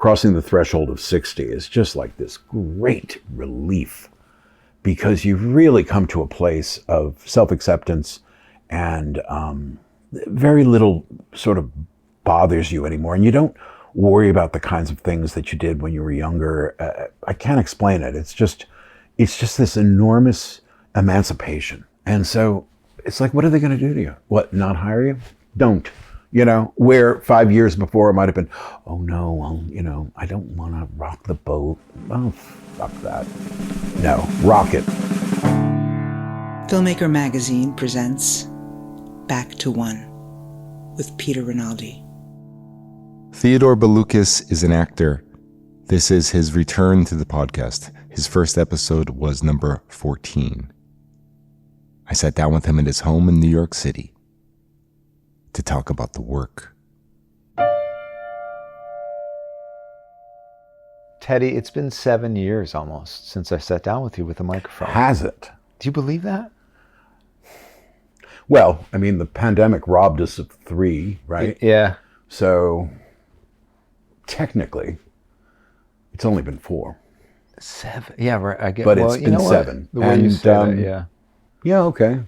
crossing the threshold of 60 is just like this great relief, because you've really come to a place of self-acceptance, and very little sort of bothers you anymore. And you don't worry about the kinds of things that you did when you were younger. I can't explain it. It's just this enormous emancipation. And so it's like, what are they going to do to you? What, not hire you? Don't. Where 5 years before it might have been, oh no, well, I don't want to rock the boat. Oh, fuck that. No, rock it. Filmmaker Magazine presents Back to One with Peter Rinaldi. Theodore Bouloukos is an actor. This is his return to the podcast. His first episode was number 14. I sat down with him at his home in New York City to talk about the work. Teddy, it's been 7 years almost since I sat down with you with a microphone. Has it? Do you believe that? Well, I mean, the pandemic robbed us of 3, right? Yeah. So technically, it's only been 4. 7? Yeah, right. I get. But well, it's been 7. The way you said it, yeah. Yeah, okay.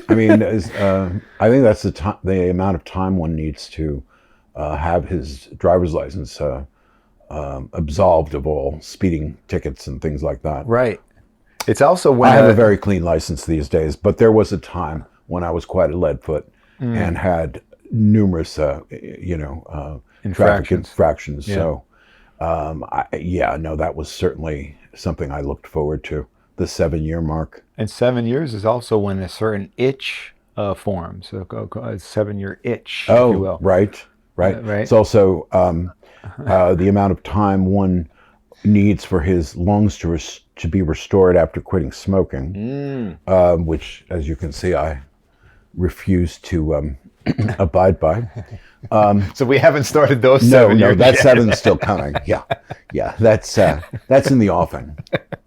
I mean, I think that's the amount of time one needs to have his driver's license absolved of all speeding tickets and things like that. Right. It's also when I have a very clean license these days, but there was a time when I was quite a leadfoot and had numerous, traffic infractions. Yeah. So, that was certainly something I looked forward to. The 7-year mark. And 7 years is also when a certain itch forms. So a 7-year itch, if you will. Right. Right. It's also the amount of time one needs for his lungs to be restored after quitting smoking, which, as you can see, I refuse to abide by. So we haven't started those 7 years. No, that yet. 7's still coming. Yeah, that's in the offing,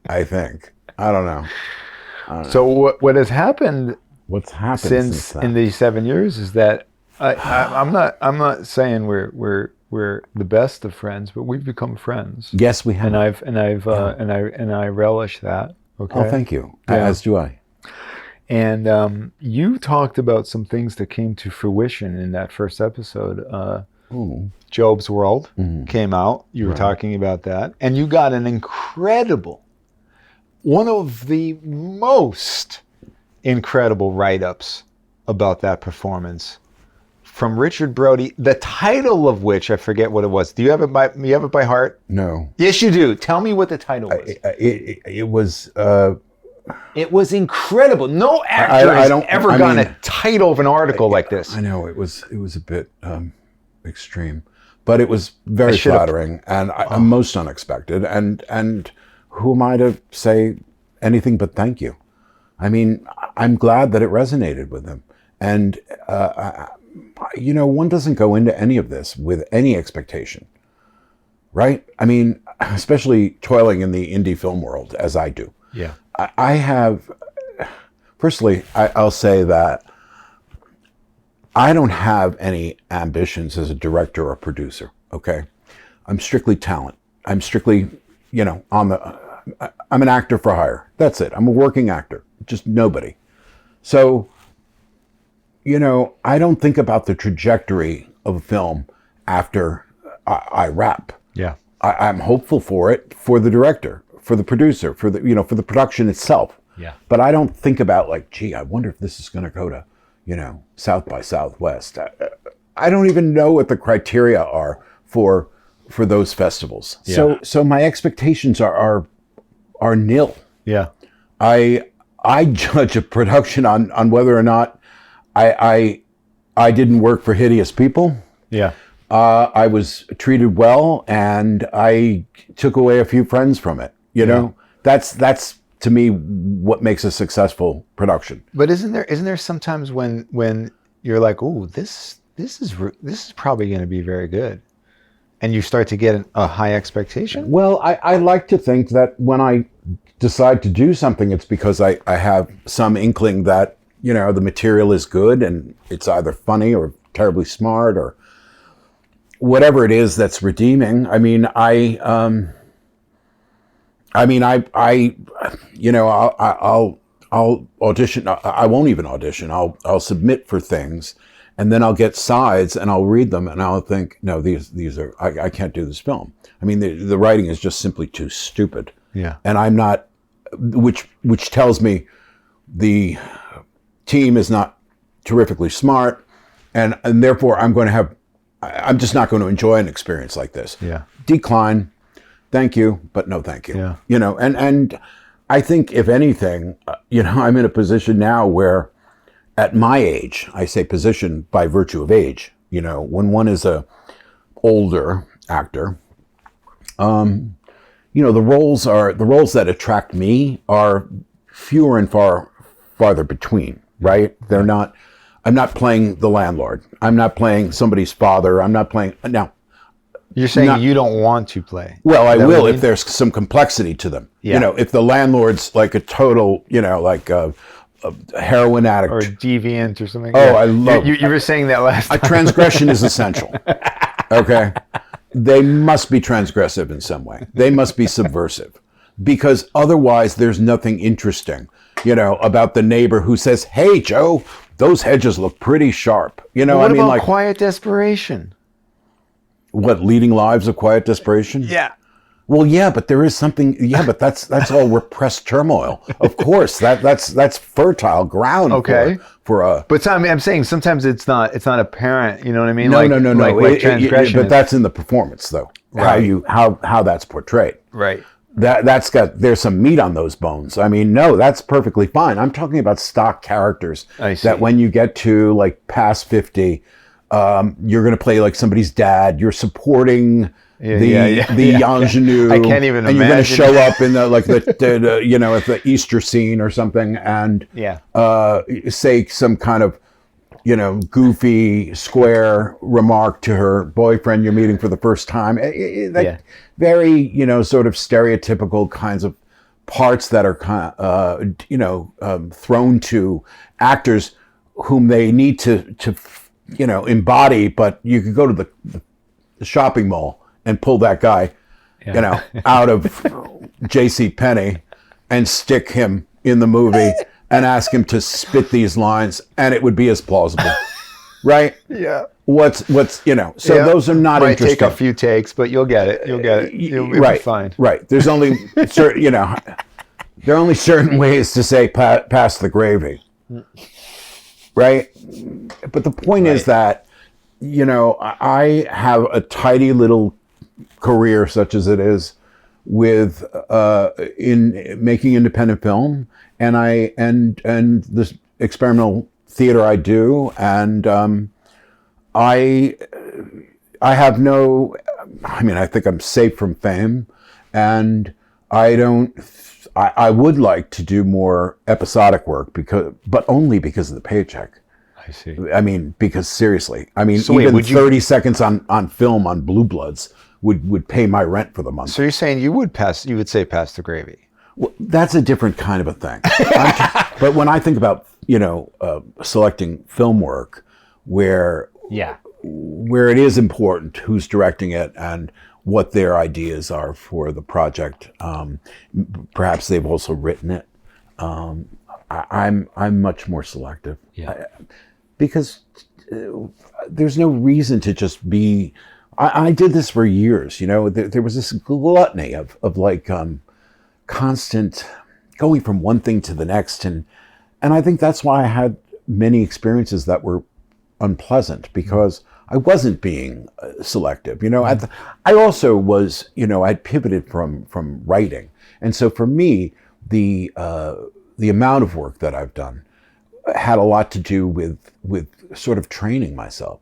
I think. I don't know. So what has happened? What's happened since then? in these 7 years is that I'm not saying we're the best of friends, but we've become friends. Yes, we have. And I relish that. Okay. Oh, thank you. Yeah. As do I. And you talked about some things that came to fruition in that first episode. Job's World came out. You were talking about that, and you got an incredible, one of the most incredible write-ups about that performance from Richard Brody, the title of which I forget what it was. Do you have it by heart? No. Yes, you do. Tell me what the title was. It was. It was incredible. No actor has ever gotten a title of an article like this. I know it was a bit extreme, but it was very flattering and most unexpected. And who am I to say anything but thank you? I mean, I'm glad that it resonated with him. And one doesn't go into any of this with any expectation, right? I mean, especially toiling in the indie film world as I do. Yeah. I have, firstly, I'll say that I don't have any ambitions as a director or producer, okay? I'm strictly talent. I'm strictly, I'm an actor for hire. That's it. I'm a working actor, just nobody. So, I don't think about the trajectory of a film after I wrap. Yeah. I'm hopeful for it, for the director, for the producer, for the production itself. Yeah. But I don't think about I wonder if this is going to go to, South by Southwest. I don't even know what the criteria are for those festivals. Yeah. So my expectations are nil. Yeah. I judge a production on whether or not I didn't work for hideous people. Yeah. I was treated well, and I took away a few friends from it. That's to me what makes a successful production. But isn't there sometimes when you're like, oh, this is probably going to be very good, and you start to get a high expectation? Well, I like to think that when I decide to do something, it's because I have some inkling that the material is good and it's either funny or terribly smart or whatever it is that's redeeming. I mean, I'll audition. I won't even audition. I'll submit for things, and then I'll get sides and I'll read them and I'll think, no, these are, I can't do this film. I mean, the writing is just simply too stupid. Yeah. And I'm not, which tells me the team is not terrifically smart, and therefore I'm just not going to enjoy an experience like this. Yeah. Decline. Thank you, but no thank you. Yeah. You know, and I think if anything, I'm in a position now where at my age, I say position by virtue of age, when one is a older actor, the roles that attract me are fewer and farther between, right? I'm not playing the landlord. I'm not playing somebody's father. I'm not playing, now. You're saying you don't want to play. Well, I will if there's some complexity to them. Yeah. If the landlord's like a total, like a heroin addict. Or deviant or something. Oh, yeah. I love You were saying that last time. A transgression is essential. Okay? They must be transgressive in some way. They must be subversive. Because otherwise there's nothing interesting, about the neighbor who says, hey, Joe, those hedges look pretty sharp. What about quiet desperation? What, leading lives of quiet desperation? Yeah. Well, yeah, but there is something. Yeah, but that's all repressed turmoil. Of course, that's fertile ground. Okay. For a. But I'm saying sometimes it's not apparent. You know what I mean? No. Like transgression. But that's in the performance, though. Right. How that's portrayed. Right. There's some meat on those bones. I mean, no, that's perfectly fine. I'm talking about stock characters that when you get to like past 50. You're going to play like somebody's dad. You're supporting the ingenue. I can't even imagine. And you're going to show up in the at the Easter scene or something, and say some kind of goofy square remark to her boyfriend you're meeting for the first time. Very sort of stereotypical kinds of parts that are thrown to actors whom they need to embody, but you could go to the shopping mall and pull that guy, out of J.C. Penney and stick him in the movie and ask him to spit these lines, and it would be as plausible, right? Yeah. Those are not Might interesting. Take a few takes, but you'll get it. It'll be fine. Right. There's only there are only certain ways to say pass the gravy. Right? But the point is that, I have a tidy little career, such as it is, with in making independent film, and this experimental theater I do, and I have no, I think I'm safe from fame, and I would like to do more episodic work but only because of the paycheck. I see. Because seriously, So even wait, 30 seconds on film on Blue Bloods would pay my rent for the month. So you're saying you would say pass the gravy? Well, that's a different kind of a thing. But when I think about, selecting film work where it is important who's directing it and what their ideas are for the project. Perhaps they've also written it. I'm much more selective because there's no reason to just be. I did this for years. There was this gluttony of like constant going from one thing to the next, and I think that's why I had many experiences that were unpleasant because I wasn't being selective. I also was, I'd pivoted from writing. And so for me, the amount of work that I've done had a lot to do with sort of training myself.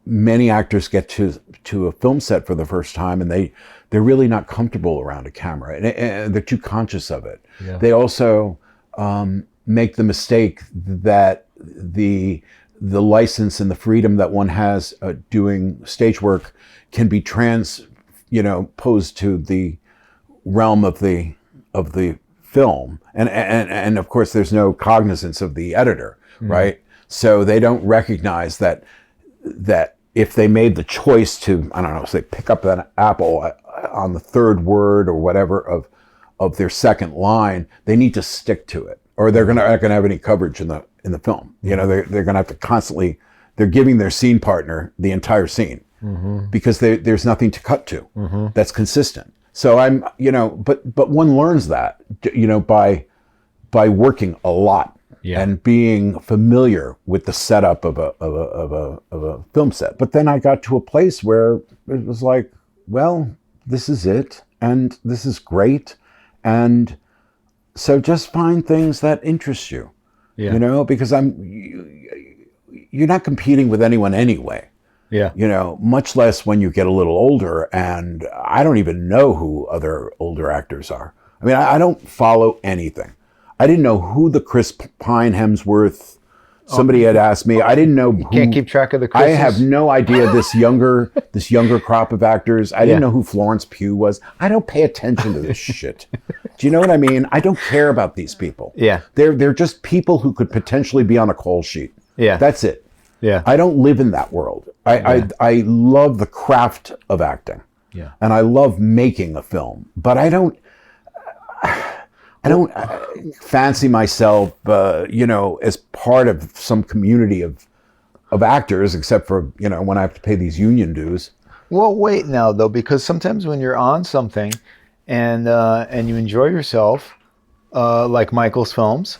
Many actors get to a film set for the first time and they're really not comfortable around a camera and they're too conscious of it. Yeah. They also make the mistake that the license and the freedom that one has doing stage work can be posed to the realm of the film, and of course there's no cognizance of the editor, right? So they don't recognize that that if they made the choice to, I don't know, say pick up an apple on the third word or whatever of their second line, they need to stick to it, or they're not gonna have any coverage in the film. You know, they're gonna have to constantly. They're giving their scene partner the entire scene because there's nothing to cut to that's consistent. So I'm, you know, but one learns that, you know, by working a lot and being familiar with the setup of a film set. But then I got to a place where it was like, well, this is it, and this is great, and so just find things that interest you, you know, because you're not competing with anyone anyway. Yeah. You know, much less when you get a little older, and I don't even know who other older actors are. I mean, I don't follow anything. I didn't know who the Chris Pine Hemsworth, somebody had asked me. I didn't know who. Can't keep track of the Chris's? I have no idea this younger crop of actors. I didn't know who Florence Pugh was. I don't pay attention to this shit. Do you know what I mean? I don't care about these people. Yeah. They're just people who could potentially be on a call sheet. Yeah. That's it. Yeah. I don't live in that world. I love the craft of acting. Yeah. And I love making a film, but I don't fancy myself, you know, as part of some community of actors, except for, you know, when I have to pay these union dues. Well, wait now though, because sometimes when you're on something and you enjoy yourself, like Michael's films,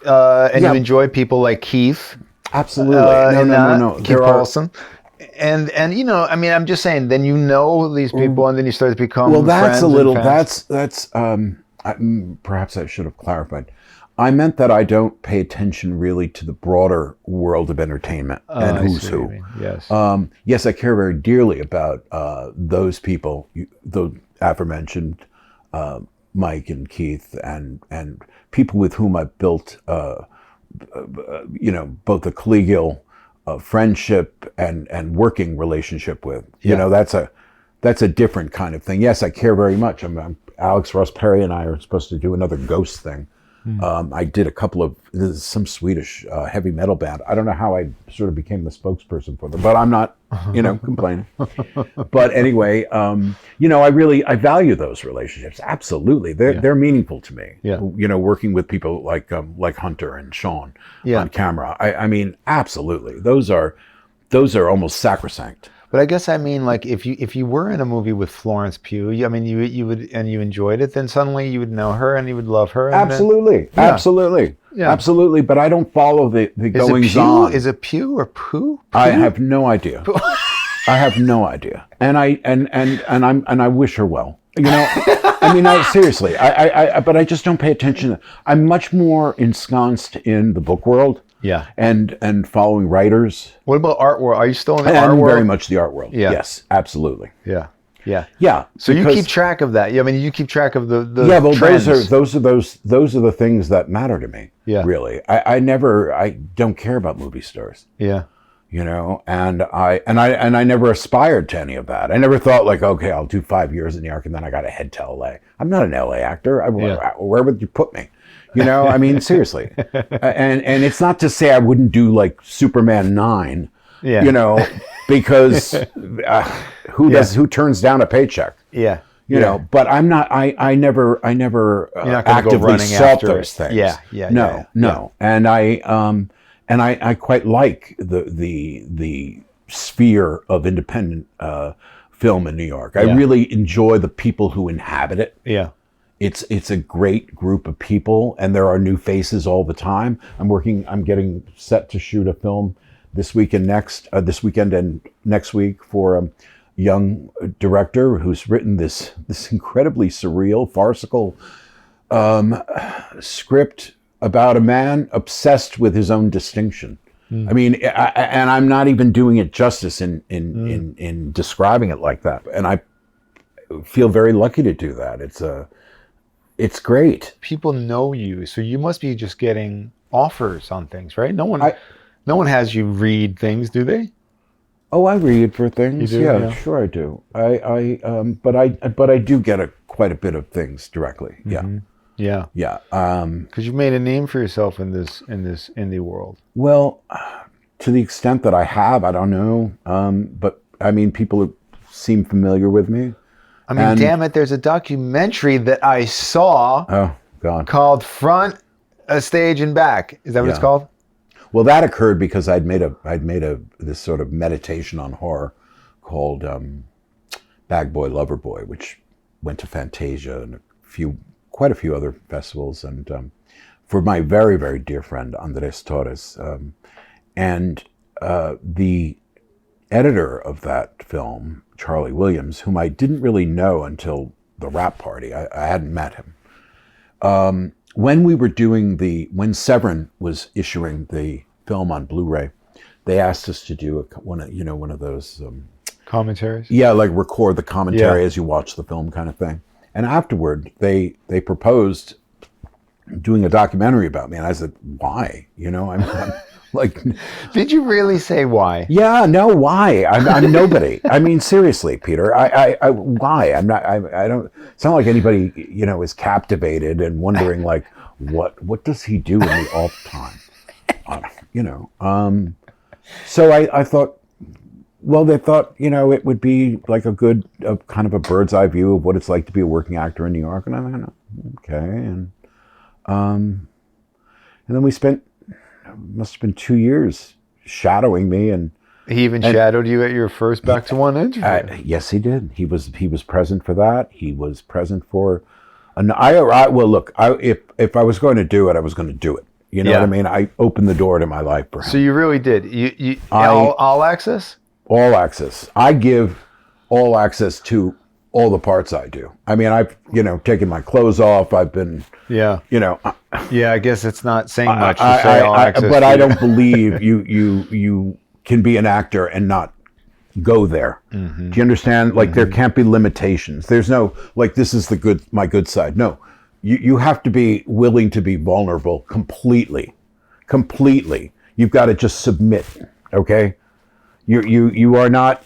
and you enjoy people like Keith. Absolutely. No. Keith Paulson. And you know, I mean, I'm just saying, then you know these people, and then you start to become that's friends a little, that's perhaps I should have clarified. I meant that I don't pay attention really to the broader world of entertainment and who's who. Yes. Yes, I care very dearly about those people, the aforementioned Mike and Keith, and people with whom I've built, you know, both a collegial friendship and working relationship with. You know, that's a different kind of thing. Yes, I care very much. Alex Ross Perry and I are supposed to do another Ghost thing. I did a couple of, this is some Swedish heavy metal band. I don't know how I sort of became the spokesperson for them, but I'm not, you know, complaining. But anyway, you know, I value those relationships. Absolutely. They're meaningful to me. Yeah. You know, working with people like Hunter and Sean on camera. I mean, absolutely. Those are almost sacrosanct. But I guess I mean, like, if you were in a movie with Florence Pugh, I mean, you would, and you enjoyed it, then suddenly you would know her and you would love her. Absolutely, absolutely. But I don't follow the goings on. Is it Pugh or Pooh? I have no idea. I have no idea, and I wish her well. You know, I mean, seriously, but I just don't pay attention. I'm much more ensconced in the book world. Yeah, and following writers. What about art world? Are you still in the art world? Very much the art world. Yeah. Yes, absolutely. Yeah. So you keep track of that. I mean, you keep track of the trends. Trends. Those are the things that matter to me. Yeah, really. I don't care about movie stars. Yeah, you know, and I never aspired to any of that. I never thought like, okay, I'll do 5 years in New York and then I got to head to LA. I'm not an LA actor. Where would you put me? You know, I mean, seriously. And it's not to say I wouldn't do like Superman 9, you know, because who turns down a paycheck? Yeah. You know, but I'm not, I never actively sought those things. No. And I quite like the sphere of independent film in New York. I really enjoy the people who inhabit it. Yeah. It's a great group of people, and there are new faces all the time. I'm getting set to shoot a film this weekend and next week for a young director who's written this incredibly surreal, farcical script about a man obsessed with his own distinction. I mean, and I'm not even doing it justice in describing it like that. And I feel very lucky to do that. It's great. People know you, so you must be just getting offers on things, right? No one has you read things, do they? Oh, I read for things. Yeah, sure I do. But I do get quite a bit of things directly. Mm-hmm. Yeah. Because you've made a name for yourself in this indie world. Well, to the extent that I have, I don't know. But I mean, people seem familiar with me. I mean, damn it, there's a documentary that I saw Oh, God. called Front, a Stage and Back. Is that what it's called? Well, that occurred because I'd made this sort of meditation on horror called Bag Boy Lover Boy, which went to Fantasia and quite a few other festivals, and for my very, very dear friend Andres Torres, and the editor of that film, Charlie Williams, whom I didn't really know until the wrap party. I hadn't met him. When we were when Severin was issuing the film on Blu-ray, they asked us to do one of those Commentaries? Yeah, like record the commentary as you watch the film kind of thing. And afterward, they proposed doing a documentary about me, and I said, "Why?" I'm like, did you really say why? Yeah, no, why? I'm nobody. I mean, seriously, Peter. I why? I'm not. I don't. It's not like anybody is captivated and wondering like, what does he do in the off time? So I thought. Well, they thought, it would be like a good kind of a bird's eye view of what it's like to be a working actor in New York. And I thought, okay. And then we spent, must have been 2 years shadowing me. And he even shadowed you at your first Back to One interview. Yes, he did. He was present for that. He was present for, well, look, if I was going to do it, I was going to do it. You know what I mean? I opened the door to my life for him. So you really did. All access? All access. I give all access to all the parts I do. I mean, I've, taken my clothes off. I've been, yeah, I guess it's not saying much to say all access. But I don't believe you can be an actor and not go there. Mm-hmm. Do you understand? Like there can't be limitations. There's no, like, this is my good side. No, you have to be willing to be vulnerable completely. You've got to just submit. Okay. You're not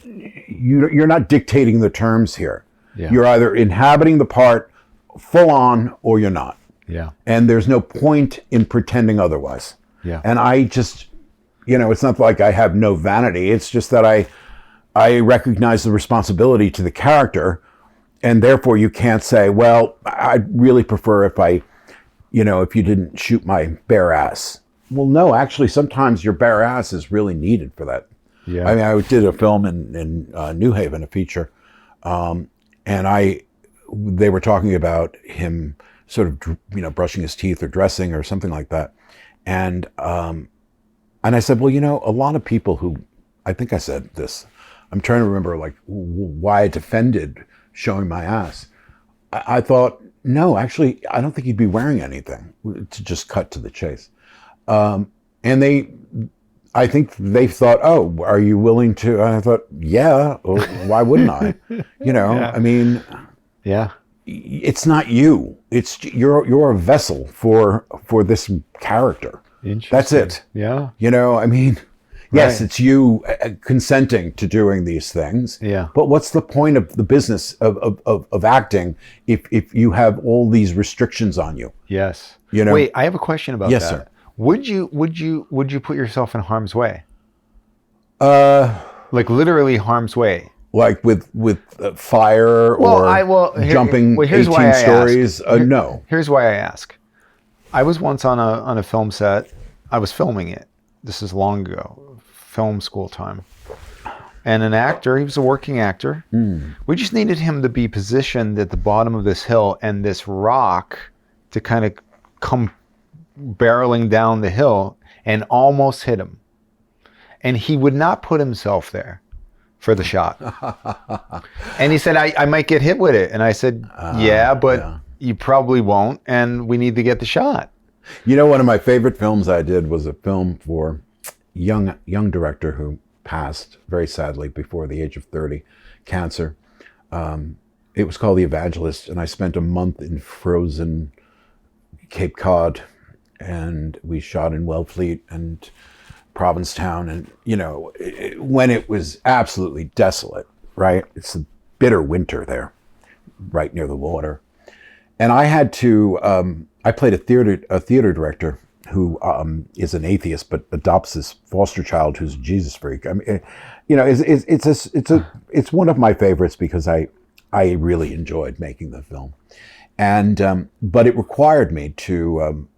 dictating the terms here. Yeah. You're either inhabiting the part full on or you're not. Yeah. And there's no point in pretending otherwise. Yeah. And I just, it's not like I have no vanity. It's just that I recognize the responsibility to the character, and therefore you can't say, well, I'd really prefer if if you didn't shoot my bare ass. Well, no, actually, sometimes your bare ass is really needed for that. Yeah. I mean, I did a film in New Haven, a feature, and they were talking about him sort of, brushing his teeth or dressing or something like that. And I said, well, a lot of people who, I think I said this, I'm trying to remember like why I defended showing my ass. I thought, no, actually, I don't think he'd be wearing anything, to just cut to the chase. And I think they thought, oh, are you willing to? And I thought, yeah, well, why wouldn't I? Yeah. I mean, yeah, it's not you. It's you're a vessel for this character. That's it. Yeah. I mean, yes, it's you consenting to doing these things. Yeah. But what's the point of the business of acting if you have all these restrictions on you? Yes. Wait, I have a question about that. Yes, sir. Would you put yourself in harm's way? Like literally harm's way. Like with fire or jumping 18 stories? No. Here's why I ask. I was once on a film set. I was filming it. This is long ago, film school time. And an actor, he was a working actor. We just needed him to be positioned at the bottom of this hill and this rock to kind of come barreling down the hill and almost hit him. And he would not put himself there for the shot. And he said, I might get hit with it. And I said, but you probably won't. And we need to get the shot. One of my favorite films I did was a film for young director who passed very sadly before the age of 30, cancer. It was called The Evangelist. And I spent a month in frozen Cape Cod, and we shot in Wellfleet and Provincetown, and when it was absolutely desolate, right? It's a bitter winter there, right near the water, and I had to. I played a theater director who is an atheist but adopts this foster child who's a Jesus freak. I mean, it's one of my favorites because I really enjoyed making the film, and but it required me to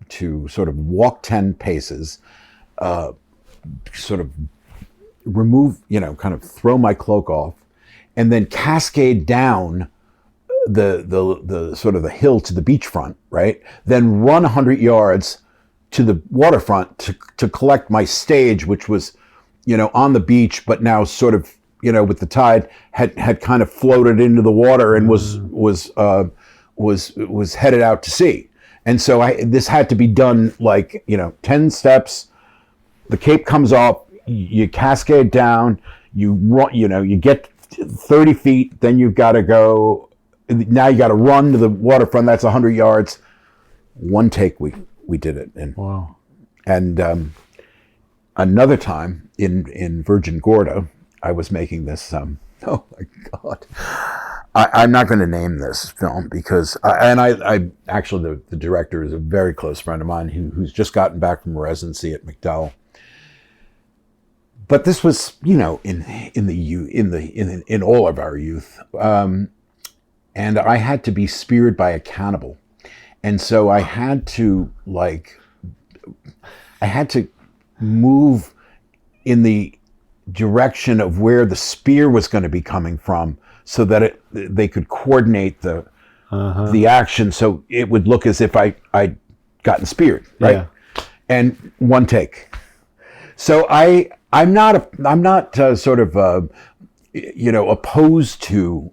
sort of walk 10 paces, sort of remove, kind of throw my cloak off, and then cascade down the sort of the hill to the beachfront, right? Then run 100 yards to the waterfront to collect my stage, which was, on the beach, but now sort of, with the tide had kind of floated into the water and was headed out to sea. And so this had to be done like, 10 steps. The cape comes off, you cascade down, you run, you get 30 feet, then you've got to go. Now you got to run to the waterfront. That's 100 yards. One take, we did it. And, wow. And another time in Virgin Gorda, I was making this. Oh my God! I'm not going to name this film because I actually the director is a very close friend of mine who's just gotten back from residency at McDowell. But this was, in all of our youth. And I had to be speared by a cannibal. And so I had to move in the direction of where the spear was going to be coming from so that they could coordinate the action so it would look as if I'd gotten speared, right? Yeah. And one take. So I'm not opposed to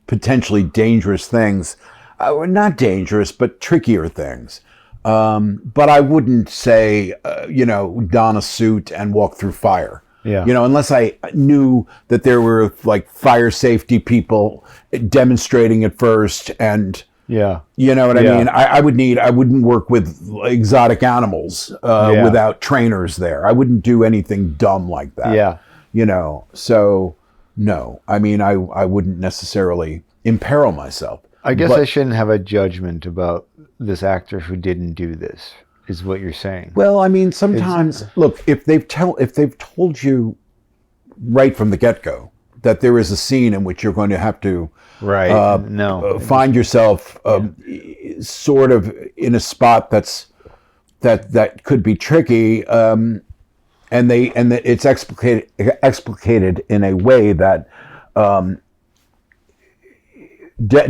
potentially dangerous things, not dangerous, but trickier things. But I wouldn't say, don a suit and walk through fire. Yeah. Unless I knew that there were like fire safety people demonstrating at first, and you know what I mean. I wouldn't work with exotic animals without trainers there. I wouldn't do anything dumb like that. Yeah. So. No, I mean, I wouldn't necessarily imperil myself. I guess I shouldn't have a judgment about this actor who didn't do this, is what you're saying. Well, I mean, sometimes, look, if they've told you right from the get-go that there is a scene in which you're going to have to find yourself sort of in a spot that could be tricky, and it's explicated in a way that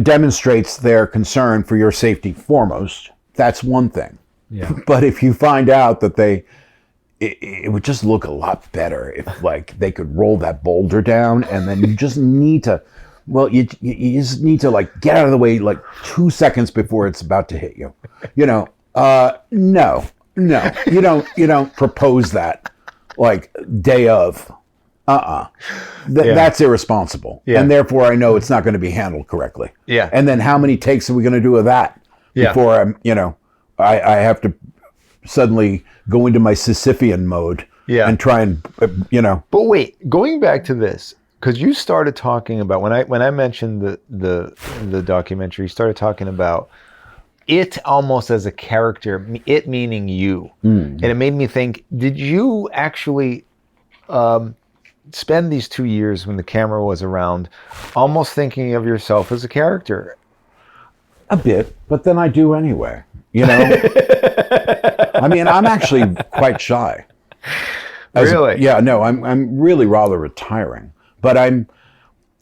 demonstrates their concern for your safety foremost. That's one thing. Yeah. But if you find out that it would just look a lot better if like they could roll that boulder down, and then you just need to, you just need to like get out of the way like 2 seconds before it's about to hit you. No, you don't propose that. Like day of, that's irresponsible, and therefore I know it's not going to be handled correctly. Yeah. And then how many takes are we going to do of that before I have to suddenly go into my Sisyphean mode and try and But wait, going back to this, because you started talking about when I mentioned the documentary, you started talking about it almost as a character, it meaning you. And it made me think, did you actually spend these 2 years when the camera was around almost thinking of yourself as a character? A bit, but then I do anyway. I mean, I'm actually quite shy. Really? I'm really rather retiring. But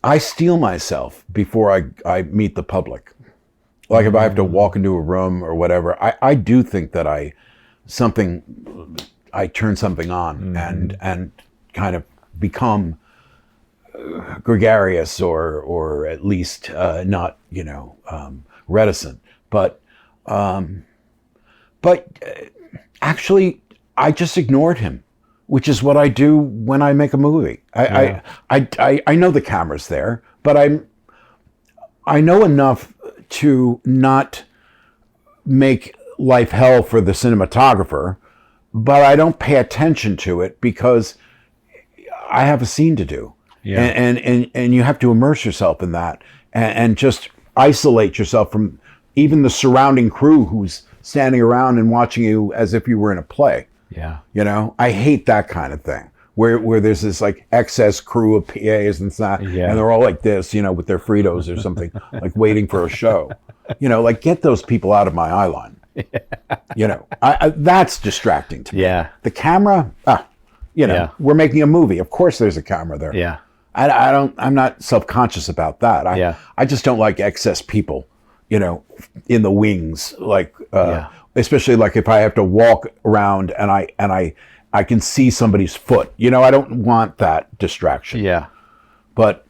I steel myself before I meet the public. Like if I have to walk into a room or whatever, I do think that I turn something on and kind of become gregarious or at least not reticent. But actually, I just ignored him, which is what I do when I make a movie. I know the camera's there, but I know enough to not make life hell for the cinematographer, but I don't pay attention to it because I have a scene to do. Yeah. And you have to immerse yourself in that and just isolate yourself from even the surrounding crew who's standing around and watching you as if you were in a play. Yeah. You know, I hate that kind of thing where there's this like excess crew of PAs and stuff, and they're all like this, you know, with their Fritos or something, like waiting for a show. You know, like get those people out of my eye line. You know, that's distracting to me. Yeah. The camera, you know, we're making a movie. Of course there's a camera there. Yeah. I'm not self-conscious about that. I just don't like excess people, you know, in the wings, like, especially like if I have to walk around and I can see somebody's foot, you know, I don't want that distraction. Yeah. But,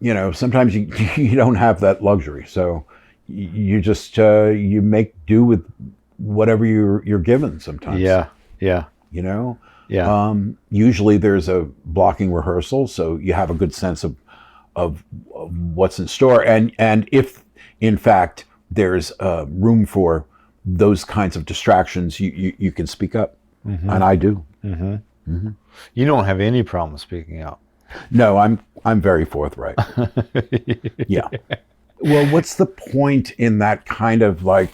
you know, sometimes you don't have that luxury. So you just, you make do with whatever you're given sometimes. Yeah. Yeah. You know? Yeah. Usually there's a blocking rehearsal, so you have a good sense of what's in store. And if in fact there's room for those kinds of distractions, you can speak up, and I do. You don't have any problem speaking out. No, I'm very forthright. Yeah. Well, what's the point in that kind of like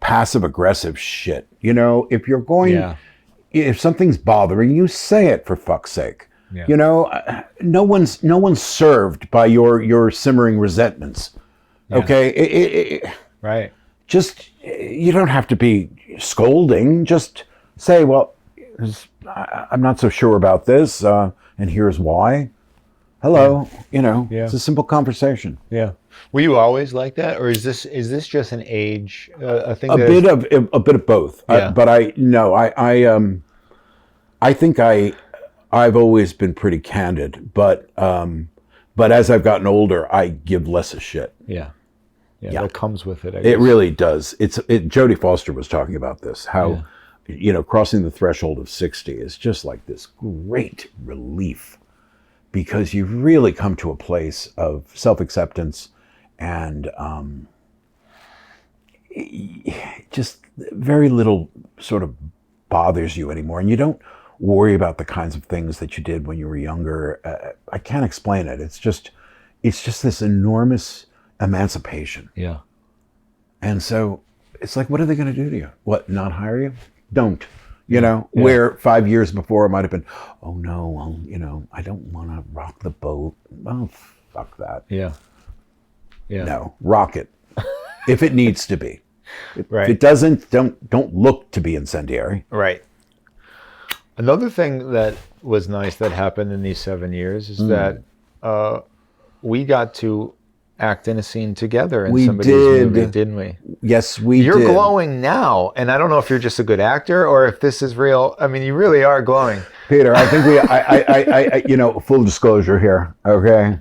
passive aggressive shit? You know, if you're going. If something's bothering you, say it, for fuck's sake. Yeah. You know, no one's served by your simmering resentments. Yeah. Okay, right. Just you don't have to be scolding. Just say, well, I'm not so sure about this, and here's why. Hello, you know, it's a simple conversation. Yeah. Were you always like that, or is this just an age thing? A bit of both. Yeah. But I think I've always been pretty candid, but as I've gotten older, I give less a shit. Yeah. That comes with it. I guess. It really does. Jodie Foster was talking about this, how you know, crossing the threshold of 60 is just like this great relief, because you really come to a place of self-acceptance and just very little sort of bothers you anymore, and you don't worry about the kinds of things that you did when you were younger. I can't explain it. It's just this enormous emancipation. Yeah. And so it's like, what are they going to do to you? What, not hire you? Don't. You know, where 5 years before it might have been, oh no, well, you know, I don't want to rock the boat. Oh, fuck that. Yeah. No, rock it if it needs to be. Right. If it doesn't, don't look to be incendiary. Right. Another thing that was nice that happened in these 7 years is that we got to act in a scene together in somebody's movie, didn't we? Yes, we did. You're glowing now, and I don't know if you're just a good actor or if this is real. I mean, you really are glowing. Peter, I think I you know, full disclosure here, okay?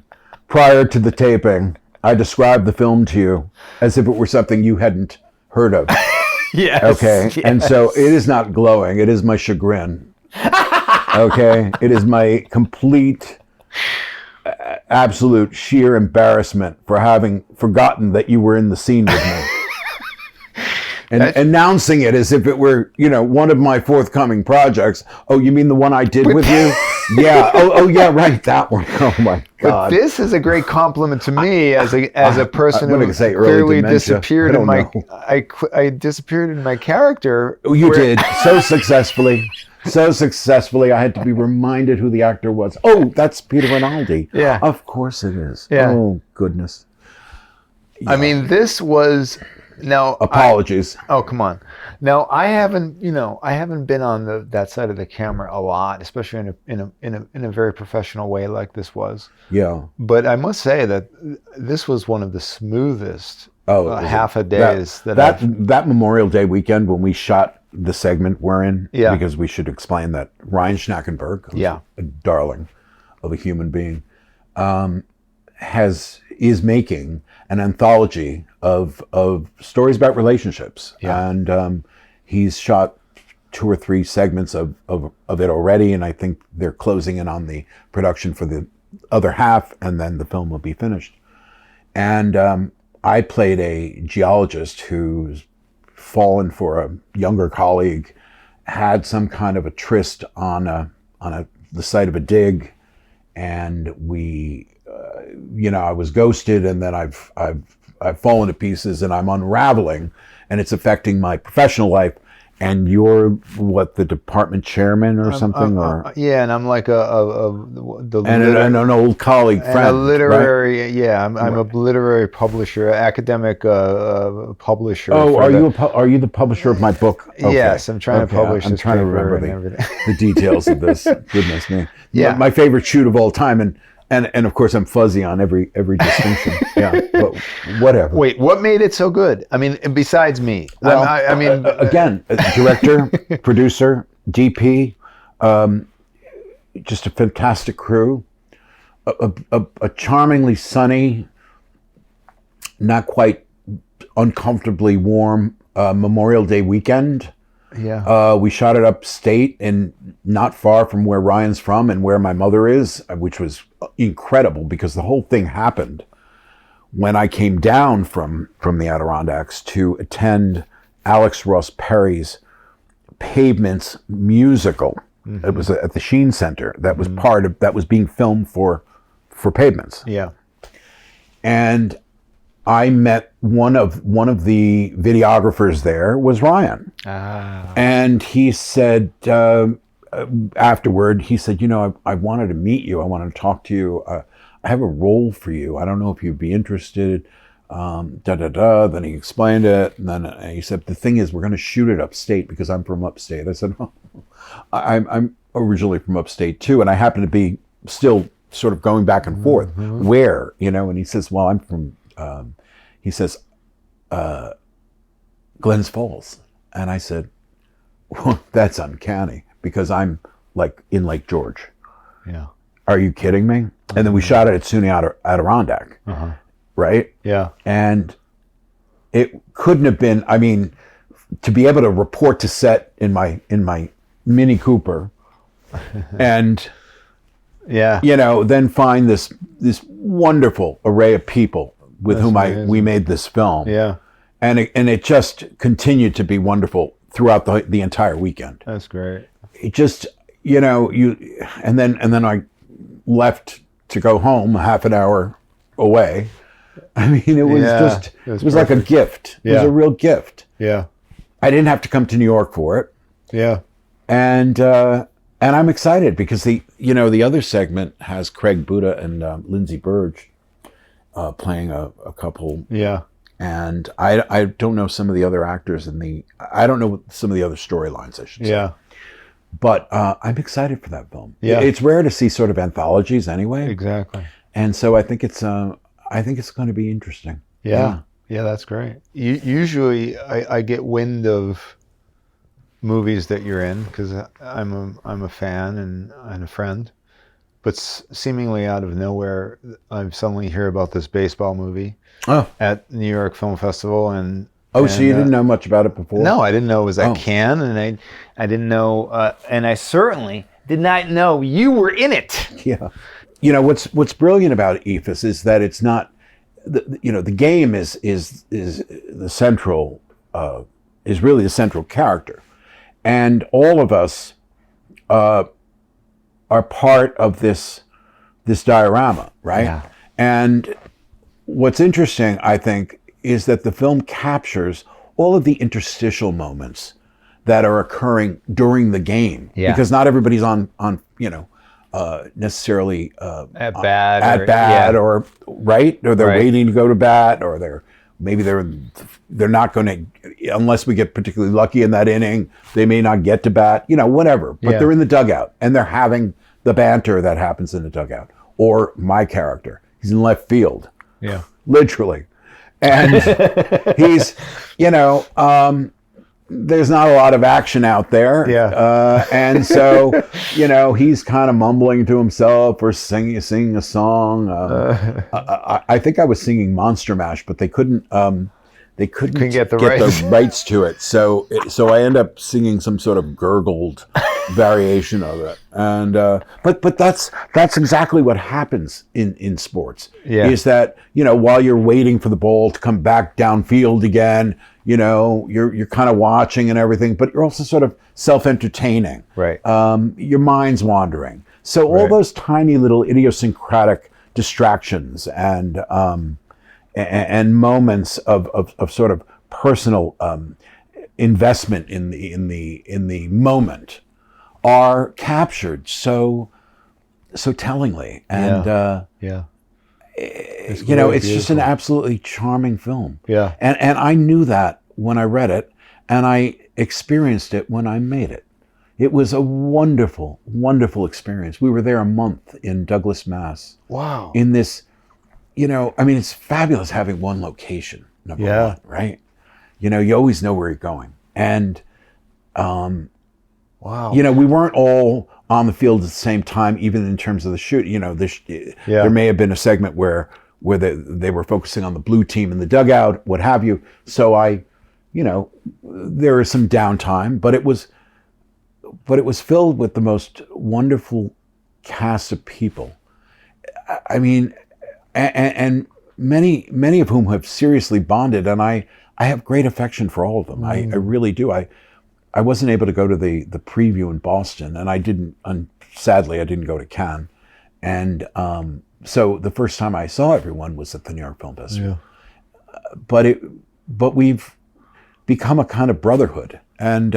Prior to the taping, I described the film to you as if it were something you hadn't heard of. Yes. Okay, yes. And so it is not glowing. It is my chagrin. Okay, it is my complete, absolute, sheer embarrassment for having forgotten that you were in the scene with me. And announcing it as if it were, you know, one of my forthcoming projects. Oh, you mean the one I did with you? Yeah. Oh, yeah, right. That one. Oh my God. But this is a great compliment to me as a person who clearly disappeared in my. I disappeared in my character. Oh, you did so successfully. So successfully, I had to be reminded who the actor was. Oh, that's Peter Rinaldi. Yeah. Of course it is. Yeah. Oh, goodness. Yeah. I mean, this was... Now, apologies. Oh, come on. Now, I haven't been on that side of the camera a lot, especially in a very professional way like this was. Yeah. But I must say that this was one of the smoothest half a days that Memorial Day weekend when we shot the segment we're in. Yeah. Because we should explain that Ryan Schnackenberg, who's a darling of a human being, is making an anthology of stories about relationships. Yeah. And he's shot 2 or 3 segments of it already, and I think they're closing in on the production for the other half, and then the film will be finished. And I played a geologist who's fallen for a younger colleague, had some kind of a tryst on the site of a dig, and we I was ghosted, and then I've I've fallen to pieces and I'm unraveling, and it's affecting my professional life. And you're what, the department chairman or something, or yeah, and I'm like and an old colleague and friend, a literary, right? yeah, I'm a literary publisher, academic publisher. Oh, are you the publisher of my book? Okay. Yes, I'm trying to publish. I'm this trying to paper remember and everything. the details of this. Goodness me. Yeah. My favorite shoot of all time, and of course I'm fuzzy on every distinction. Yeah, but whatever. Wait, what made it so good? I mean, besides me. Well, I mean, again, director, producer, DP, just a fantastic crew, a charmingly sunny, not quite uncomfortably warm Memorial Day weekend. yeah, We shot it upstate and not far from where Ryan's from and where my mother is, which was incredible because the whole thing happened when I came down from the Adirondacks to attend Alex Ross Perry's Pavements musical. It was at the Sheen Center. That was that was being filmed for Pavements. yeah, And I met one of the videographers there was Ryan. And he said, afterward, he said, I wanted to meet you. I wanted to talk to you. I have a role for you. I don't know if you'd be interested. Then he explained it. And then he said, the thing is, we're going to shoot it upstate because I'm from upstate. I said, oh, I'm originally from upstate too. And I happen to be still sort of going back and forth. Where, and he says, well, I'm from, Glens Falls. And I said, well, that's uncanny because I'm like in Lake George. yeah, Are you kidding me? And then we shot it at SUNY Adirondack, right? yeah, And it couldn't have been, I mean, to be able to report to set in my Mini Cooper and, yeah, then find this wonderful array of people with whom we made this film. yeah. And it just continued to be wonderful throughout the entire weekend. That's great. It just, and then I left to go home half an hour away. I mean, it was it was like a gift. It was a real gift. Yeah, I didn't have to come to New York for it. yeah, And I'm excited because the other segment has Craig Buda and Lindsay Burge playing a couple. yeah, And I don't know some of the other actors I don't know some of the other storylines, I should say. yeah. But I'm excited for that film. Yeah. It's rare to see sort of anthologies anyway. Exactly. And so I think it's going to be interesting. Yeah, that's great. Usually, I get wind of movies that you're in because I'm a fan and a friend, but seemingly out of nowhere, I suddenly hear about this baseball movie at New York Film Festival and. So you didn't know much about it before? No, I didn't know it was at Cannes, and I didn't know, and I certainly did not know you were in it. Yeah. What's brilliant about Eephus is that it's not, the game is the central, is really the central character, and all of us are part of this diorama, right? Yeah. And what's interesting, I think, is that the film captures all of the interstitial moments that are occurring during the game. Yeah. Because not everybody's on necessarily At bat. or right, or they're waiting to go to bat, or they're not going to, unless we get particularly lucky in that inning, they may not get to bat, whatever. But they're in the dugout and they're having the banter that happens in the dugout. Or my character, he's in left field, literally. And he's, there's not a lot of action out there. Yeah. And so, he's kind of mumbling to himself or singing a song. I think I was singing Monster Mash, but they couldn't get the rights to it. So I end up singing some sort of gurgled variation of it. And but that's exactly what happens in sports. Yeah. Is that, while you're waiting for the ball to come back downfield again, you're kind of watching and everything, but you're also sort of self-entertaining. Right. Your mind's wandering. So all those tiny little idiosyncratic distractions and and moments of sort of personal investment in the moment are captured so tellingly, and It's you know, really it's just an beautiful. absolutely charming film. Yeah. And I knew that when I read it, and I experienced it when I made it. It was a wonderful, wonderful experience. We were there a month in Douglas, Mass. Wow. In this, you know, I mean, it's fabulous having one location, number Yeah. one, right? You know, you always know where you're going. And, Wow. you know, we weren't all on the field at the same time, even in terms of the shoot. You know, there may have been a segment where they were focusing on the blue team in the dugout, what have you. So you know, there is some downtime, but it was filled with the most wonderful cast of people. I mean, and many of whom have seriously bonded, and I have great affection for all of them. I really do. I wasn't able to go to the preview in Boston, and I didn't. Sadly, I didn't go to Cannes, and so the first time I saw everyone was at the New York Film Festival. Yeah. But we've become a kind of brotherhood, and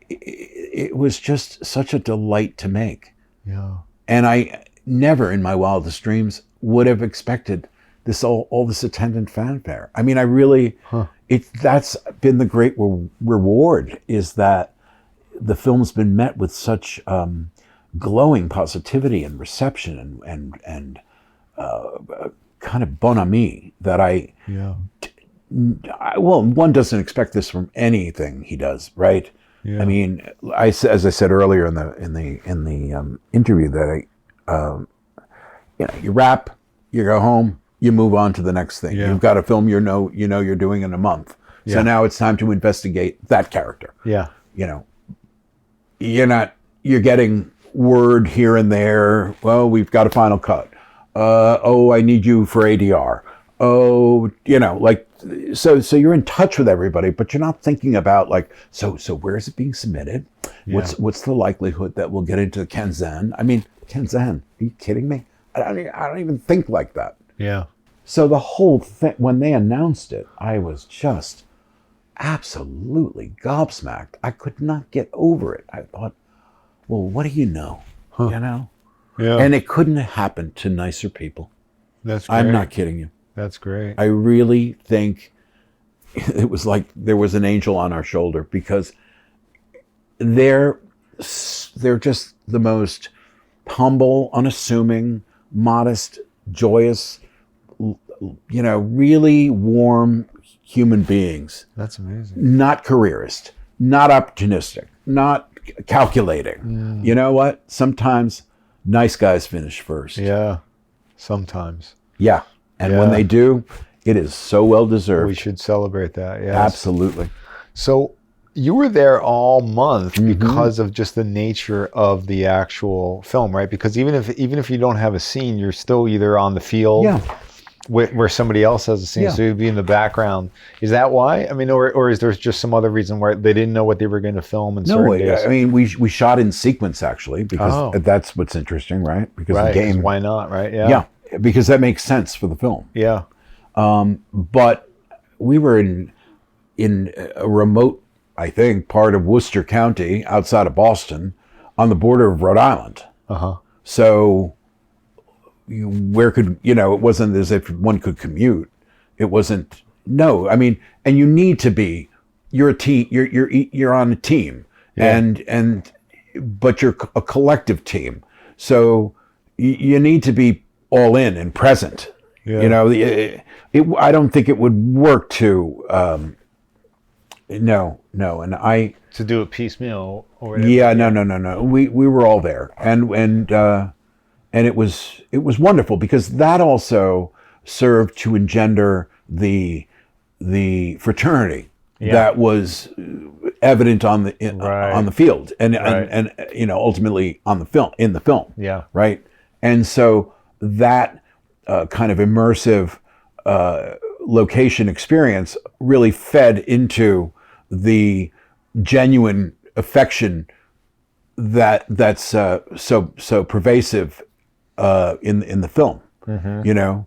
it was just such a delight to make. Yeah. And I never, in my wildest dreams, would have expected all this attendant fanfare. I mean, I really, that's been the great reward, is that the film's been met with such glowing positivity and reception and kind of bon ami that well, one doesn't expect this from anything he does, right? Yeah. I mean, as I said earlier in the interview, that you know, you wrap, you go home, you move on to the next thing. Yeah. You've got a film you know you're doing in a month. So now it's time to investigate that character. Yeah. You know, you're getting word here and there. Well, we've got a final cut. I need you for ADR. Oh, you know, like, so you're in touch with everybody, but you're not thinking about, like, so where is it being submitted? What's the likelihood that we'll get into Kanzan? I mean, Kanzan, are you kidding me? I don't even think like that. Yeah. So the whole thing, when they announced it, I was just absolutely gobsmacked. I could not get over it. I thought, well, what do you know? You know? Yeah. And it couldn't have happened to nicer people. That's great. I'm not kidding you. That's great. I really think it was like there was an angel on our shoulder, because they're just the most humble, unassuming, modest, joyous, you know, really warm human beings. That's amazing. Not careerist, not opportunistic, not calculating. You know what? Sometimes nice guys finish first. Yeah. Sometimes. Yeah. And when they do, it is so well deserved. We should celebrate that. Yeah. Absolutely. So you were there all month because of just the nature of the actual film, right? Because even if you don't have a scene, you're still either on the field where somebody else has a scene, so you'd be in the background. Is that why? I mean, or is there just some other reason why they didn't know what they were going to film in certain days? I mean, we shot in sequence, actually, because that's what's interesting, right? Because the game. Why not, right? Yeah, because that makes sense for the film. Yeah. But we were in a remote, I think, part of Worcester County, outside of Boston, on the border of Rhode Island. So where could, you know, it wasn't as if one could commute. It wasn't, no, I mean, and you need to be, you're a team, you're on a team, but you're a collective team. So you need to be all in and present. You know, I don't think it would work to, no, and to do it piecemeal or whatever. Yeah, no. We were all there, and it was wonderful, because that also served to engender the fraternity that was evident on the field, and you know, ultimately in the film. Yeah. Right. And so that kind of immersive location experience really fed into the genuine affection that's so pervasive in the film, you know,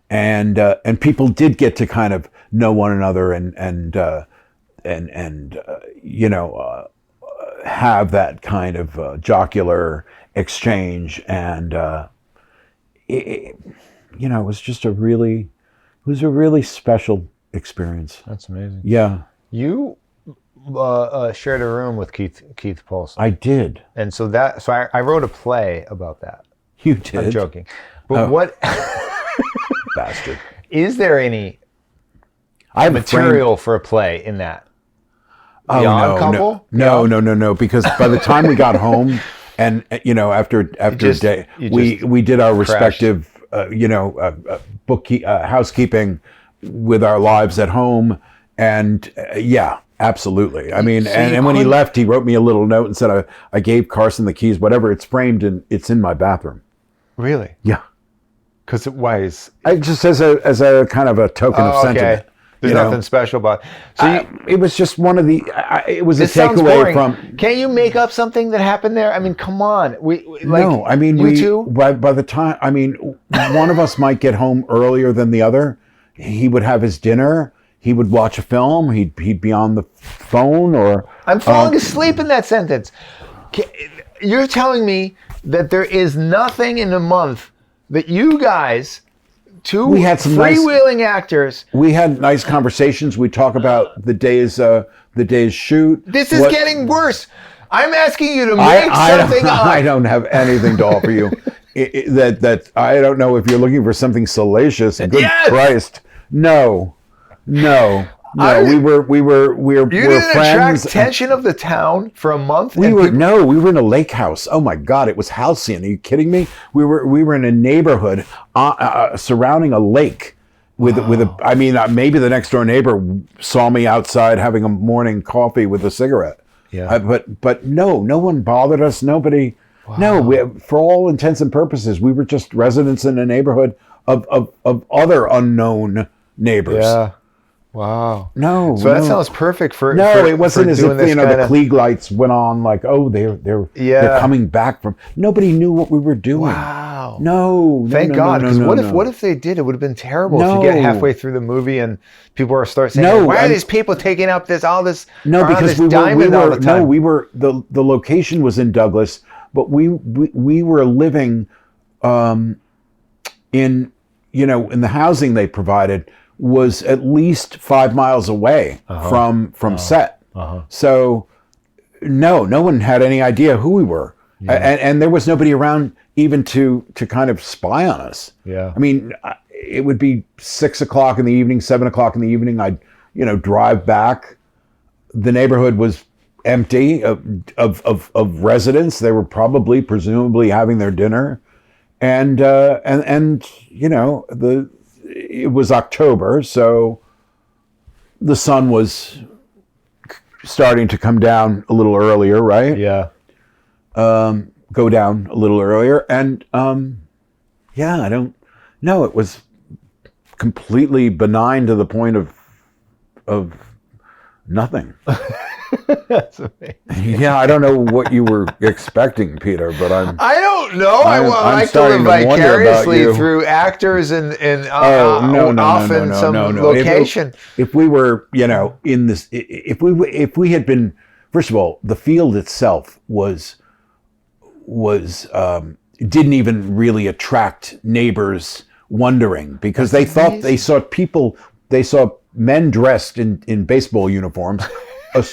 and people did get to kind of know one another and have that kind of jocular exchange, and it was just a really special experience. That's amazing. Yeah, You shared a room with Keith Paulson. I did. And so I wrote a play about that. You did. I'm joking. But what Bastard. is there any I have material for a play in that? Oh, Beyond Couple? No. Because by the time we got home, and after a day, we did our respective, housekeeping with our lives at home, and yeah, absolutely. I mean, and when he left, he wrote me a little note and said, "I gave Carson the keys. Whatever, it's framed and it's in my bathroom." Really? Yeah. Because why is Just as a kind of a token of sentiment. There's nothing special about it. It was just one of the. It was a sounds takeaway boring. from. Can't you make up something that happened there? I mean, come on. No, I mean, you two? by the time, I mean, one of us might get home earlier than the other. He would have his dinner. He would watch a film. He'd be on the phone, or I'm falling asleep in that sentence. You're telling me that there is nothing in a month that you guys, we had some freewheeling actors. We had nice conversations. We talk about the day's shoot. This is getting worse. I'm asking you to make something up. I don't have anything to offer you. That I don't know if you're looking for something salacious. Good Christ, no. We were You didn't friends. attract attention of the town for a month. We were in a lake house. Oh my God, it was halcyon. Are you kidding me? We were in a neighborhood surrounding a lake with I mean, maybe the next door neighbor saw me outside having a morning coffee with a cigarette. Yeah. But no one bothered us. Nobody. Wow. No, for all intents and purposes, we were just residents in a neighborhood of other unknown neighbors. Yeah. Wow. No. So that sounds perfect for. It wasn't as if the Klieg lights went on like, oh, they're coming back from. Nobody knew what we were doing. Wow. No. Thank God. Because what if they did? It would have been terrible if you get halfway through the movie and people start saying, "Why are these people taking up all this?" No, because we were the location was in Douglas, but we were living in the housing they provided was at least 5 miles away from set. So no one had any idea who we were. Yeah. And there was nobody around even to kind of spy on us. Yeah. I mean, it would be 6 o'clock in the evening, 7 o'clock in the evening. I'd, drive back. The neighborhood was empty of residents. They were presumably having their dinner. And it was October, so the sun was starting to come down a little earlier, right? Yeah. Go down a little earlier. And I don't know. It was completely benign to the point of nothing. That's amazing. Yeah, I don't know what you were expecting, Peter, but I don't know. I like to live vicariously through actors and often some location. If we were, in this, if we had been, first of all, the field itself was didn't even really attract neighbors wondering, because they thought they saw men dressed in baseball uniforms.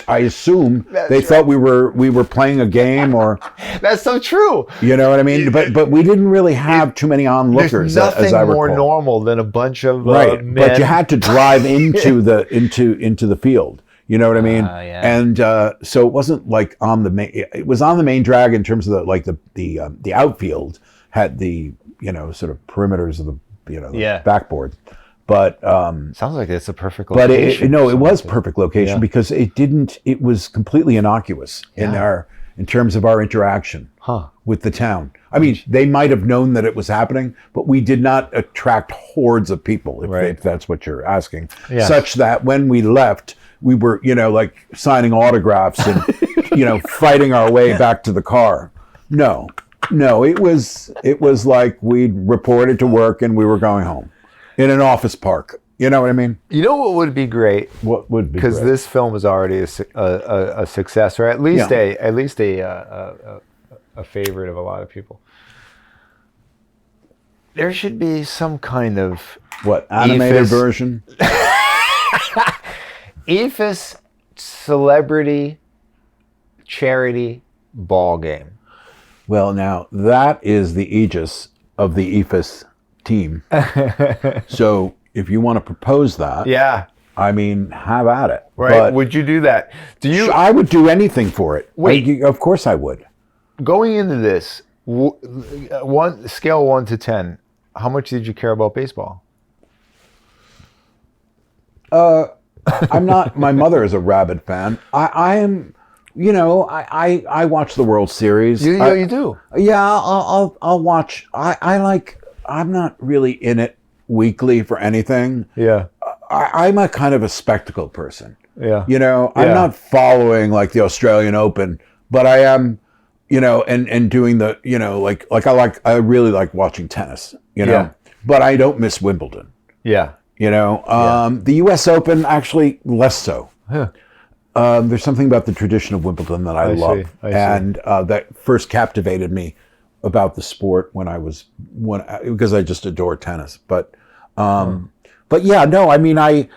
I assume they thought we were playing a game, or that's so true. You know what I mean? But we didn't really have too many onlookers. There's nothing as I recall. more normal than a bunch of men. But you had to drive into the field. You know what I mean? Yeah. And so it wasn't like on the main. It was on the main drag in terms of the outfield had the sort of perimeters of the backboard. But sounds like it's a perfect location. But it was perfect location because it was completely innocuous in terms of our interaction with the town. I mean, they might have known that it was happening, but we did not attract hordes of people, if that's what you're asking. Yeah. Such that when we left, we were, like signing autographs and, fighting our way back to the car. No, it was like we'd reported to work and we were going home. in an office park. You know what I mean? You know what would be great? What would be Because great? this film is already a success, or at least a favorite of a lot of people. There should be some kind of What, animated Eephus- version? Eephus celebrity charity ball game. Well, now that is the aegis of the Eephus team. So if you want to propose that, Yeah, I mean, have at it. right. But Would you do that? Do you I would do anything for it. Wait. Of course I would. going into this one scale 1 to 10? How much did you care about baseball? I'm not. My mother is a rabid fan. I am. You know, I watch the World Series. You do. Yeah, I'll watch. I like. I'm not really in it weekly for anything. Yeah, I'm a kind of a spectacle person. yeah. You know, I'm Yeah. not following like the Australian Open, but I am. You know, and doing the. You know, I really like watching tennis. You know, Yeah. but I don't miss Wimbledon. Yeah. You know, the U.S. Open actually less so. Huh. There's something about the tradition of Wimbledon that I love, I see. and that first captivated me about the sport because I just adore tennis. But yeah, no, I mean, I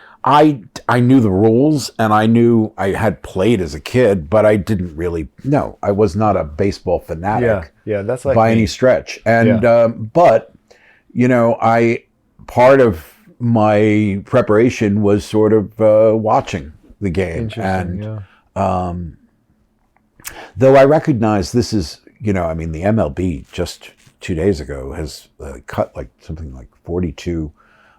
knew the rules and I knew I had played as a kid, but I didn't really. No, I was not a baseball fanatic Yeah. That's like by me. any stretch. And but you know, part of my preparation was sort of watching the game. Interesting. And yeah. though I recognize this is, you know, I mean, the MLB just 2 days ago has cut like something like 42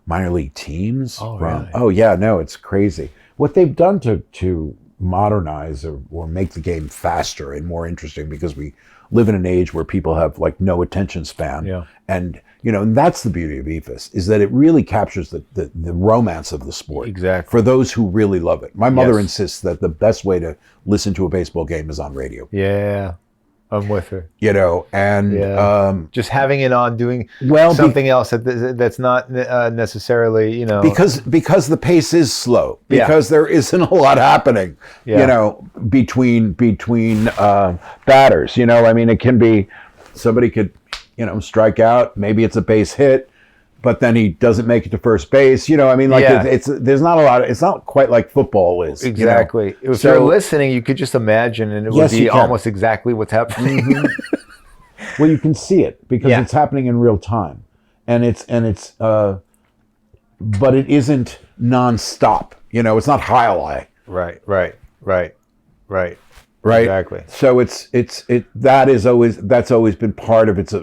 minor league teams. Oh, really? Oh yeah, no, it's crazy. What they've done to modernize or make the game faster and more interesting, because we live in an age where people have like no attention span. Yeah. And, you know, and that's the beauty of Eephus, is that it really captures the romance of the sport. Exactly. For those who really love it. My mother Yes. insists that the best way to listen to a baseball game is on radio. Yeah. I'm with her. You know, and Yeah. Just having it on, doing Well, something else that's not necessarily, you know. because the pace is slow, Yeah. because there isn't a lot happening, Yeah. you know, between batters. You know, I mean, it can be somebody could, you know, strike out. Maybe it's a base hit, but then he doesn't make it to first base. You know, I mean, like Yeah. it's there's not a lot. It's not quite like football is. you know? Exactly. If So- you're listening, you could just imagine, and it would Yes, be you can. almost exactly what's happening. Well, you can see it because Yeah. it's happening in real time, and it's but it isn't nonstop. You know, it's not highlight. Right. Right. Exactly. So that's always been part of its,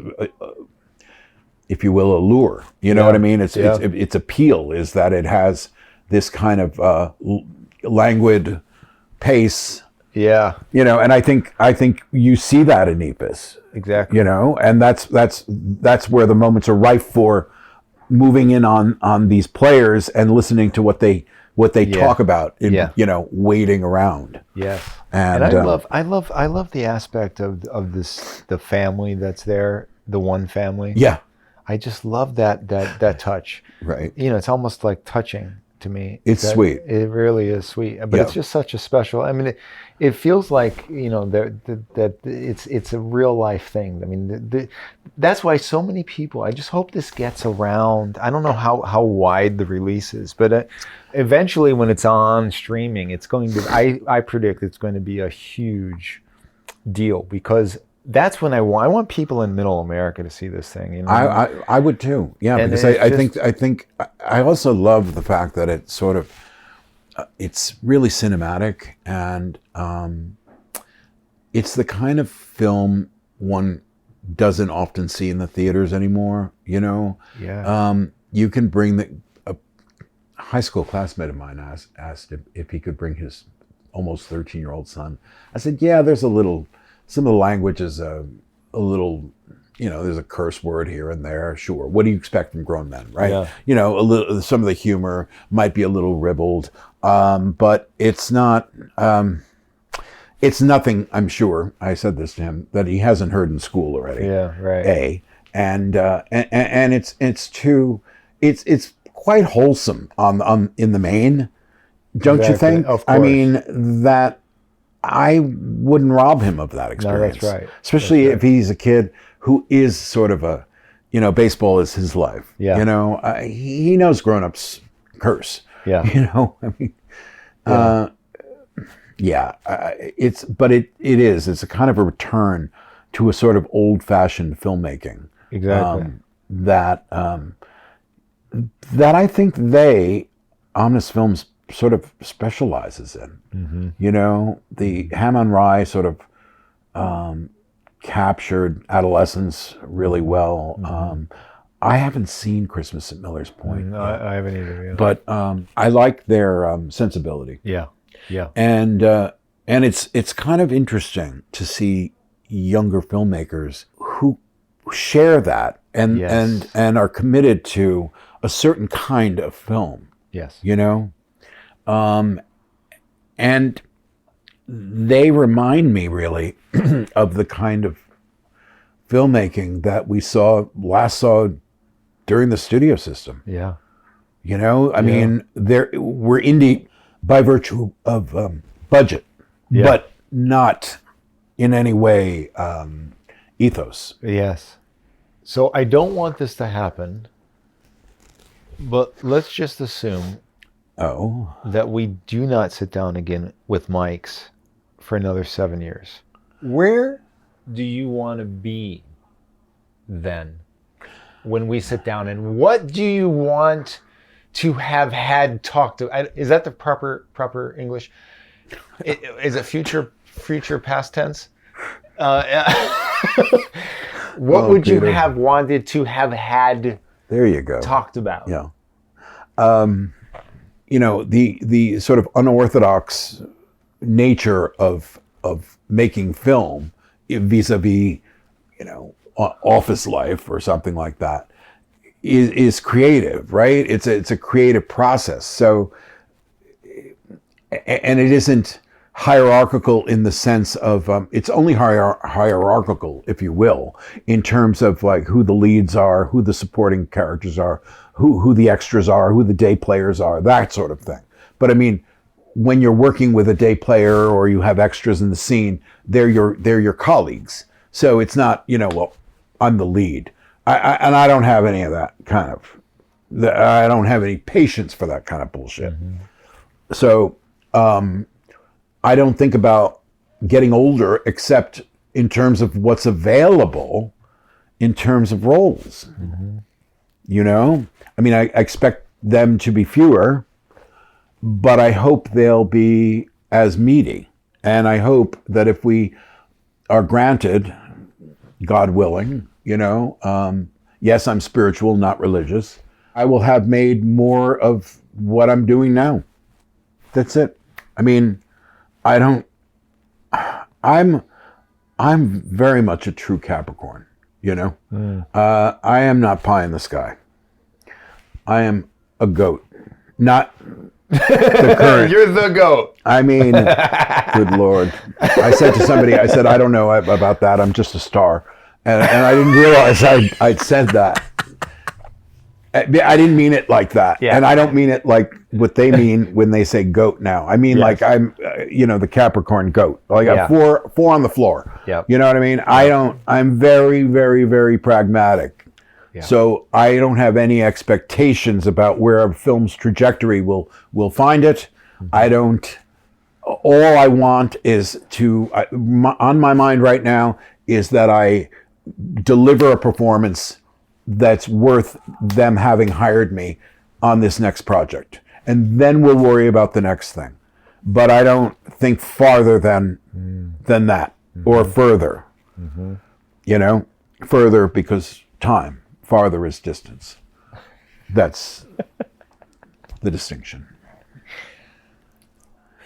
if you will, allure. You know Yeah. what I mean? Yeah. Its appeal is that it has this kind of languid pace. Yeah. You know, and I think you see that in Eephus. Exactly. You know, and that's where the moments are rife for moving in on these players and listening to what they Yeah. talk about in, Yeah. you know, waiting around. Yes. And, And I love the aspect of this, the family that's there, the one family. Yeah. I just love that touch. Right. You know, it's almost like touching to me. It's sweet. It really is sweet. But Yeah. it's just such a special. I mean, it feels like, you know, that it's a real life thing. I mean, that's why so many people. I just hope this gets around. I don't know how wide the release is, but eventually, when it's on streaming, it's going to. I predict it's going to be a huge deal, because that's when I want people in Middle America to see this thing. You know, I would too. Yeah, And because it's I think I also love the fact that it's sort of it's really cinematic, and it's the kind of film one doesn't often see in the theaters anymore. You know, Yeah. You can bring a high school classmate of mine asked if he could bring his almost 13-year-old son. I said, yeah, there's some of the language is a little, you know, there's a curse word here and there. Sure. What do you expect from grown men, right? Yeah. You know, some of the humor might be a little ribald, but it's not, it's nothing, I'm sure, I said this to him, that he hasn't heard in school already. Yeah. Right. And it's quite wholesome on in the main, don't you Exactly. think? Of I course. mean, that I wouldn't rob him of that experience. right. Especially That's if he's a kid who is sort of a, baseball is his life. Yeah. He knows grown-ups curse. Yeah. I mean, it's a kind of a return to a sort of old-fashioned filmmaking. Exactly. That I think Omnis Films sort of specializes in. The Ham on Rye sort of captured adolescence really well. I haven't seen Christmas at Miller's Point No, yet, I haven't either. Yeah. but I like their sensibility. Yeah. And it's kind of interesting to see younger filmmakers who share that and Yes. and are committed to a certain kind of film. Yes. And they remind me really of the kind of filmmaking that we saw during the studio system. Yeah. I mean, we're indie by virtue of budget, Yeah. but not in any way ethos. Yes. So I don't want this to happen, but let's just assume Oh, that we do not sit down again with mics for another 7 years. Where do you want to be then when we sit down, and what do you want to have had talked to? Is that the proper English? Is it future past tense? What would you Peter. have wanted to have had there you go. talked about? Yeah. The sort of unorthodox nature of making film vis-a-vis, office life or something like that is creative, right? It's a creative process. So, and it isn't hierarchical in the sense of it's only hierarchical, if you will, in terms of like who the leads are, who the supporting characters are, who the extras are, who the day players are, that sort of thing. But I mean, when you're working with a day player or you have extras in the scene, they're your colleagues. So it's not, well, I'm the lead. I don't have any of that kind of, I don't have any patience for that kind of bullshit. So I don't think about getting older except in terms of what's available in terms of roles. I mean, I expect them to be fewer, but I hope they'll be as meaty. And I hope that if we are granted, God willing, yes, I'm spiritual, not religious, I will have made more of what I'm doing now. That's it. I mean, I'm very much a true Capricorn, I am not pie in the sky. I am a goat, not the current. You're the goat. I mean, good Lord. I said to somebody, I don't know about that. I'm just a star. And I didn't realize I'd said that. I didn't mean it like that. Yeah. And I don't mean it like what they mean when they say goat now. I mean, like I'm, the Capricorn goat. Like I got four on the floor. Yep. You know what I mean? I'm very, very, very pragmatic. Yeah. So I don't have any expectations about where a film's trajectory will find it. All I want is on my mind right now is that I deliver a performance that's worth them having hired me on this next project. And then we'll worry about the next thing. But I don't think farther than that or further. Further because time. Farther is distance. That's the distinction.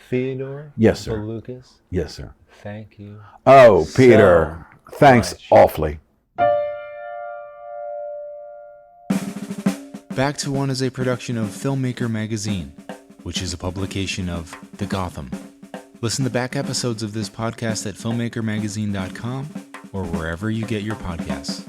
Theodore? Yes, sir. Bouloukos? Yes, sir. Thank you. Oh, Peter, thanks much. awfully. Back to One is a production of Filmmaker Magazine, which is a publication of The Gotham. Listen to back episodes of this podcast at filmmakermagazine.com or wherever you get your podcasts.